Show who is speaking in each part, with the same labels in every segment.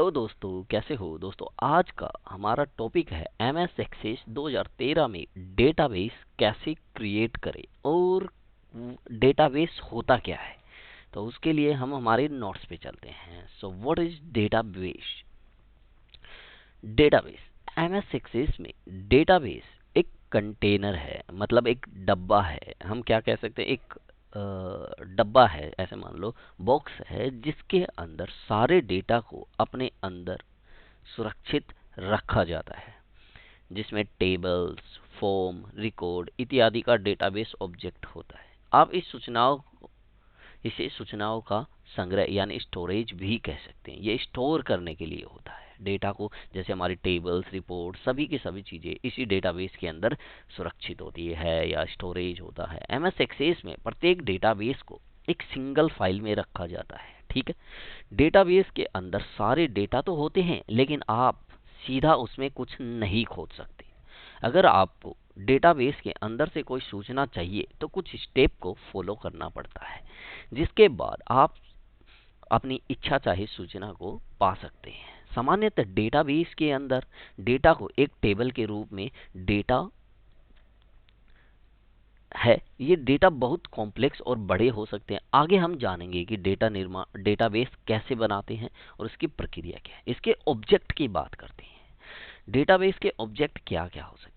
Speaker 1: Hello दोस्तों, कैसे हो दोस्तों। आज का हमारा टॉपिक है MS एक्सेस 2013 में डेटाबेस कैसे क्रिएट करें और डेटाबेस होता क्या है। तो उसके लिए हम हमारे नोट्स पे चलते हैं। So what is database. Database MS access में डेटाबेस एक कंटेनर है, मतलब एक डब्बा है। हम क्या कह सकते हैं, एक डब्बा है, ऐसे मान लो बॉक्स है जिसके अंदर सारे डेटा को अपने अंदर सुरक्षित रखा जाता है, जिसमें टेबल्स, फॉर्म, रिकॉर्ड इत्यादि का डेटाबेस ऑब्जेक्ट होता है। आप इसे सूचनाओं का संग्रह यानी स्टोरेज भी कह सकते हैं। ये स्टोर करने के लिए होता है डेटा को, जैसे हमारी टेबल्स, रिपोर्ट, सभी की सभी चीज़ें इसी डेटाबेस के अंदर सुरक्षित होती है या स्टोरेज होता है। MS एक्सेस में प्रत्येक डेटाबेस को एक सिंगल फाइल में रखा जाता है। ठीक है, डेटाबेस के अंदर सारे डेटा तो होते हैं, लेकिन आप सीधा उसमें कुछ नहीं खोज सकते। अगर आपको डेटाबेस के अंदर से कोई सूचना चाहिए तो कुछ स्टेप को फॉलो करना पड़ता है, जिसके बाद आप अपनी इच्छा चाहे सूचना को पा सकते हैं। सामान्यतः डेटाबेस के अंदर डेटा को एक टेबल के रूप में डेटा है। ये डेटा बहुत कॉम्प्लेक्स और बड़े हो सकते हैं। आगे हम जानेंगे कि डेटाबेस कैसे बनाते हैं और उसकी प्रक्रिया क्या है। इसके ऑब्जेक्ट की बात करते हैं। डेटाबेस के ऑब्जेक्ट क्या क्या हो सकते हैं।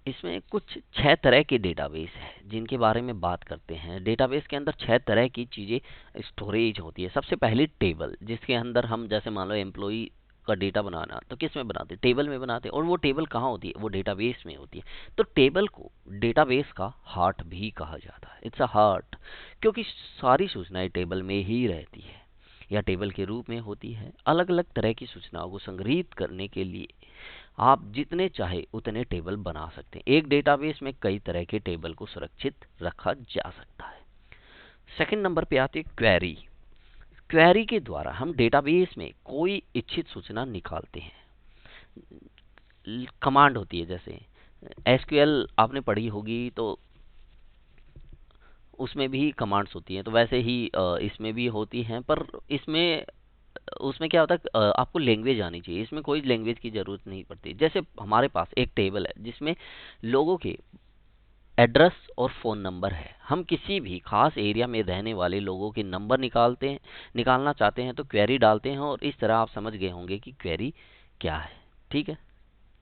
Speaker 1: इसमें कुछ 6 तरह के डेटाबेस हैं जिनके बारे में बात करते हैं। डेटाबेस के अंदर 6 तरह की चीज़ें स्टोरेज होती है। सबसे पहले टेबल, जिसके अंदर हम जैसे मान लो एम्प्लॉई का डेटा बनाना, तो किस में बनाते हैं, टेबल में बनाते हैं। और वो टेबल कहाँ होती है, वो डेटाबेस में होती है। तो टेबल को डेटाबेस का हार्ट भी कहा जाता है। इट्स अ हार्ट, क्योंकि सारी सूचनाएं टेबल में ही रहती है या टेबल के रूप में होती है। अलग अलग तरह की सूचनाओं को संग्रहित करने के लिए आप जितने चाहे उतने टेबल बना सकते हैं। एक डेटाबेस में कई तरह के टेबल को सुरक्षित रखा जा सकता है। सेकंड नंबर पे आती है क्वेरी। क्वेरी के द्वारा हम डेटाबेस में कोई इच्छित सूचना निकालते हैं। कमांड होती है, जैसे SQL आपने पढ़ी होगी, तो उसमें भी कमांड्स होती हैं। तो वैसे ही इसमें भी होती हैं, पर इसमें उसमें क्या होता है, आपको लैंग्वेज आनी चाहिए। इसमें कोई लैंग्वेज की ज़रूरत नहीं पड़ती। जैसे हमारे पास एक टेबल है जिसमें लोगों के एड्रेस और फ़ोन नंबर है। हम किसी भी खास एरिया में रहने वाले लोगों के नंबर निकालना चाहते हैं तो क्वेरी डालते हैं, और इस तरह आप समझ गए होंगे कि क्वेरी क्या है। ठीक है,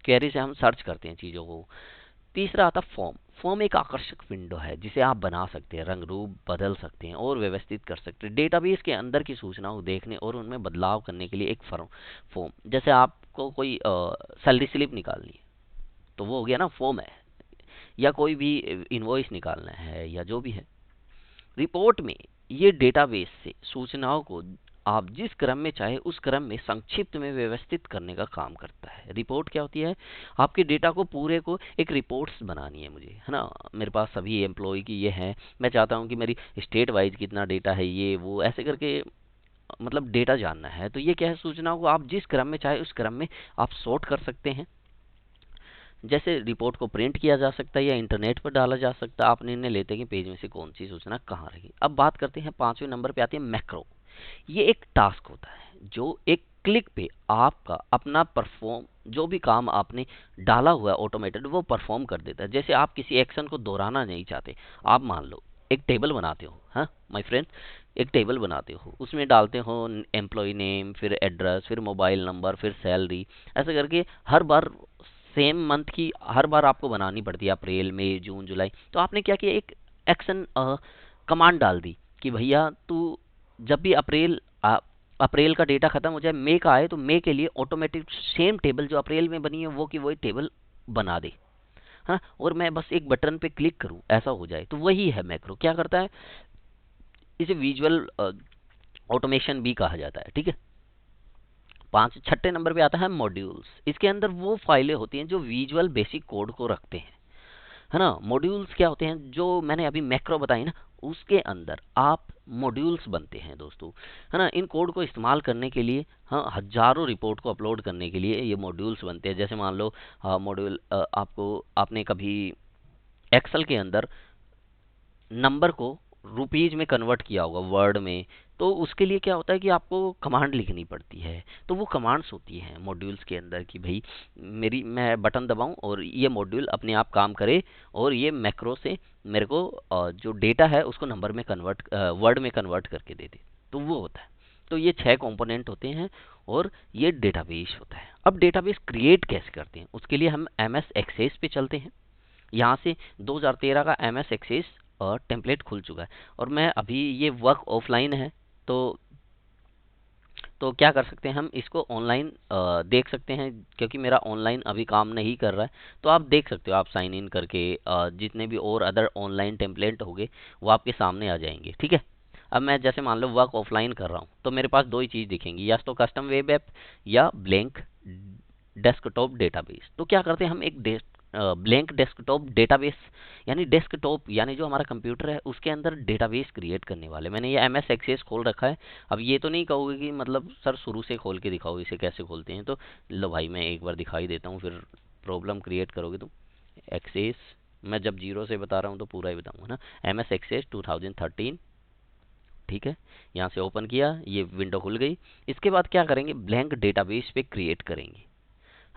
Speaker 1: क्वेरी से हम सर्च करते हैं चीज़ों को। तीसरा आता फॉर्म। फॉर्म एक आकर्षक विंडो है जिसे आप बना सकते हैं, रंग रूप बदल सकते हैं और व्यवस्थित कर सकते हैं। डेटाबेस के अंदर की सूचनाओं को देखने और उनमें बदलाव करने के लिए एक फॉर्म, जैसे आपको कोई सैलरी स्लिप निकालनी है तो वो हो गया ना, फॉर्म है। या कोई भी इनवॉइस निकालना है या जो भी है। रिपोर्ट में ये डेटाबेस से सूचनाओं को आप जिस क्रम में चाहे उस क्रम में संक्षिप्त में व्यवस्थित करने का काम करता है। रिपोर्ट क्या होती है, आपके डेटा को पूरे को एक रिपोर्ट्स बनानी है मुझे, है ना। मेरे पास सभी एम्प्लॉय की ये है, मैं चाहता हूँ कि मेरी स्टेट वाइज कितना डेटा है, ये वो ऐसे करके मतलब डेटा जानना है। तो ये क्या है, सूचनाओं को आप जिस क्रम में चाहे उस क्रम में आप सॉर्ट कर सकते हैं। जैसे रिपोर्ट को प्रिंट किया जा सकता है या इंटरनेट पर डाला जा सकता है। आप निर्णय लेते हैं कि पेज में से कौन सी सूचना कहाँ रही। अब बात करते हैं 5वें नंबर पे आती है मैक्रो। ये एक टास्क होता है जो एक क्लिक पे आपका अपना परफॉर्म, जो भी काम आपने डाला हुआ है ऑटोमेटेड, वो परफॉर्म कर देता है। जैसे आप किसी एक्शन को दोहराना नहीं चाहते, आप मान लो एक टेबल बनाते हो, हाँ माय फ्रेंड, एक टेबल बनाते हो, उसमें डालते हो एम्प्लॉय नेम, फिर एड्रेस, फिर मोबाइल नंबर, फिर सैलरी, ऐसे करके हर बार सेम मंथ की हर बार आपको बनानी पड़ती है, अप्रैल, मई, जून, जुलाई। तो आपने क्या किया, एक एक्शन कमांड डाल दी कि भैया तू जब भी अप्रैल का डेटा खत्म हो जाए, मई का आए, तो मई के लिए ऑटोमेटिक सेम टेबल जो अप्रैल में बनी है वो की वही टेबल बना दे। हाँ, और मैं बस एक बटन पे क्लिक करूं, ऐसा हो जाए। तो वही है मैक्रो। क्या करता है, इसे विजुअल ऑटोमेशन भी कहा जाता है। ठीक है, 6ठे नंबर पे आता है मॉड्यूल्स। इसके अंदर वो फाइलें होती हैं जो विजुअल बेसिक कोड को रखते हैं, है ना। मॉड्यूल्स क्या होते हैं, जो मैंने अभी मैक्रो बताई ना, उसके अंदर आप मॉड्यूल्स बनते हैं दोस्तों, है ना। इन कोड को इस्तेमाल करने के लिए, हाँ, हजारों रिपोर्ट को अपलोड करने के लिए ये मॉड्यूल्स बनते हैं। जैसे मान लो मॉड्यूल आपने कभी एक्सेल के अंदर नंबर को रुपीज़ में कन्वर्ट किया होगा वर्ड में, तो उसके लिए क्या होता है कि आपको कमांड लिखनी पड़ती है। तो वो कमांड्स होती हैं मॉड्यूल्स के अंदर कि भाई मैं बटन दबाऊं और ये मॉड्यूल अपने आप काम करे और ये मैक्रो से मेरे को जो डेटा है उसको नंबर में कन्वर्ट वर्ड में कन्वर्ट करके दे दे। तो वो होता है। तो ये 6 कंपोनेंट होते हैं और ये डेटाबेस होता है। अब डेटाबेस क्रिएट कैसे करते हैं, उसके लिए हम एमएस एक्सेस पे चलते हैं। यहाँ से 2013 का एमएस एक्सेस टेम्पलेट खुल चुका है और मैं अभी ये वर्क ऑफलाइन है, तो क्या कर सकते हैं हम इसको ऑनलाइन देख सकते हैं, क्योंकि मेरा ऑनलाइन अभी काम नहीं कर रहा है। तो आप देख सकते हो, आप साइन इन करके जितने भी और अदर ऑनलाइन टेम्पलेट होंगे वो आपके सामने आ जाएंगे। ठीक है, अब मैं जैसे मान लो वर्क ऑफलाइन कर रहा हूँ, तो मेरे पास दो ही चीज़ दिखेंगी, या तो कस्टम वेब ऐप या ब्लैंक डेस्कटॉप डेटाबेस। तो क्या करते हैं हम, एक ब्लैंक डेस्कटॉप डेटाबेस यानी डेस्कटॉप यानी जो हमारा कंप्यूटर है उसके अंदर डेटाबेस क्रिएट करने वाले। मैंने ये एमएस एक्सेस खोल रखा है। अब ये तो नहीं कहोगे कि मतलब सर शुरू से खोल के दिखाओ इसे कैसे खोलते हैं, तो लो भाई मैं एक बार दिखाई देता हूँ, फिर प्रॉब्लम क्रिएट करोगे तुम। एक्सेस मैं जब जीरो से बता रहा हूँ तो पूरा ही बताऊंगा ना। एमएस एक्सेस 2013, ठीक है, यहाँ से ओपन किया, ये विंडो खुल गई। इसके बाद क्या करेंगे, ब्लैंक डेटाबेस पे क्रिएट करेंगे,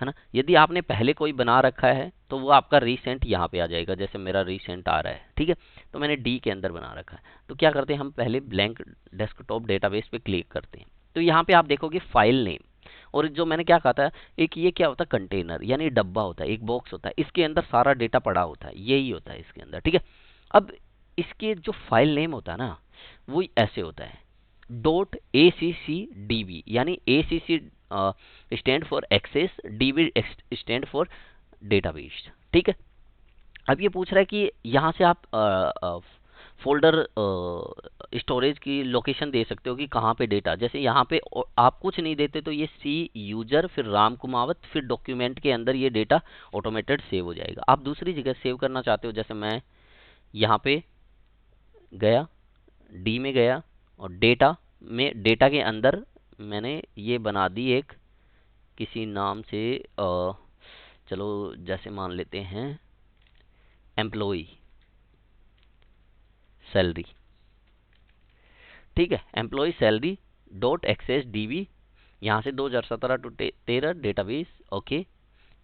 Speaker 1: है ना। यदि आपने पहले कोई बना रखा है तो वो आपका रीसेंट यहाँ पे आ जाएगा, जैसे मेरा रीसेंट आ रहा है। ठीक है, तो मैंने डी के अंदर बना रखा है। तो क्या करते हैं हम, पहले ब्लैंक डेस्कटॉप डेटाबेस पे क्लिक करते हैं। तो यहाँ पे आप देखोगे फाइल नेम, और जो मैंने क्या कहा था, एक ये क्या होता है, कंटेनर यानी डब्बा होता है, एक बॉक्स होता है, इसके अंदर सारा डेटा पड़ा होता है, यही होता है इसके अंदर। ठीक है, अब इसके जो फाइल नेम होता है ना, वो ऐसे होता है .accdb, यानी ACC stand for access, DB stand for database. ठीक है, अब ये पूछ रहा है कि यहाँ से आप फोल्डर स्टोरेज की लोकेशन दे सकते हो कि कहाँ पे डेटा, जैसे यहाँ पे आप कुछ नहीं देते तो ये सी यूजर फिर राम कुमावत फिर डॉक्यूमेंट के अंदर ये डेटा ऑटोमेटेड सेव हो जाएगा। आप दूसरी जगह सेव करना चाहते हो, जैसे मैं यहाँ पे गया, डी में गया और डेटा में, डेटा के अंदर मैंने ये बना दी एक किसी नाम से, चलो जैसे मान लेते हैं एम्प्लॉई सैलरी। ठीक है, employee salary dot access DB, यहाँ से 2017 टू 13 डेटाबेस। ओके,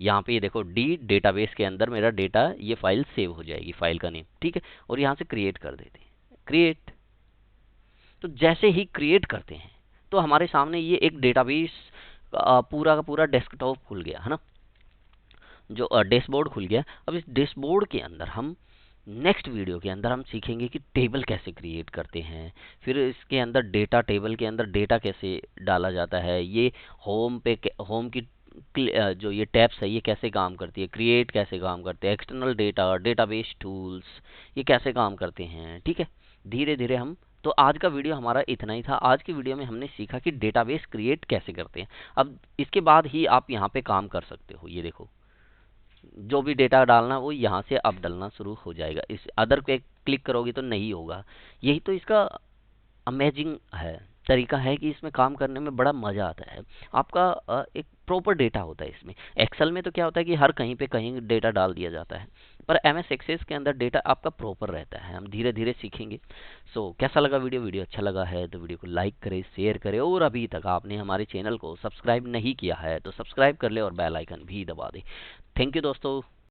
Speaker 1: यहाँ पे ये देखो डी डेटाबेस के अंदर मेरा डेटा, ये फाइल सेव हो जाएगी, फाइल का नेम। ठीक है, और यहाँ से क्रिएट कर देते हैं, क्रिएट। तो जैसे ही क्रिएट करते हैं तो हमारे सामने ये एक डेटाबेस पूरा का पूरा डेस्कटॉप खुल गया, है ना, जो डैशबोर्ड खुल गया। अब इस डैशबोर्ड के अंदर हम नेक्स्ट वीडियो के अंदर हम सीखेंगे कि टेबल कैसे क्रिएट करते हैं, फिर इसके अंदर डेटा, टेबल के अंदर डेटा कैसे डाला जाता है, ये होम पे होम की जो ये टैब्स है ये कैसे काम करती है, क्रिएट कैसे काम करते हैं, एक्सटर्नल डेटा, डेटाबेस टूल्स ये कैसे काम करते हैं। ठीक है, धीरे धीरे हम, तो आज का वीडियो हमारा इतना ही था। आज की वीडियो में हमने सीखा कि डेटाबेस क्रिएट कैसे करते हैं। अब इसके बाद ही आप यहाँ पे काम कर सकते हो। ये देखो, जो भी डेटा डालना वो यहाँ से अब डलना शुरू हो जाएगा। इस अदर पे क्लिक करोगे तो नहीं होगा। यही तो इसका अमेजिंग है, तरीका है कि इसमें काम करने में बड़ा मज़ा आता है। आपका एक प्रॉपर डेटा होता है इसमें। एक्सेल में तो क्या होता है कि हर कहीं पे कहीं डेटा डाल दिया जाता है, पर एमएस एक्सेस के अंदर डेटा आपका प्रॉपर रहता है। हम धीरे धीरे सीखेंगे। सो कैसा लगा वीडियो, अच्छा लगा है तो वीडियो को लाइक करें, शेयर करें, और अभी तक आपने हमारे चैनल को सब्सक्राइब नहीं किया है तो सब्सक्राइब कर ले और बेल आइकन भी दबा दें। थैंक यू दोस्तों।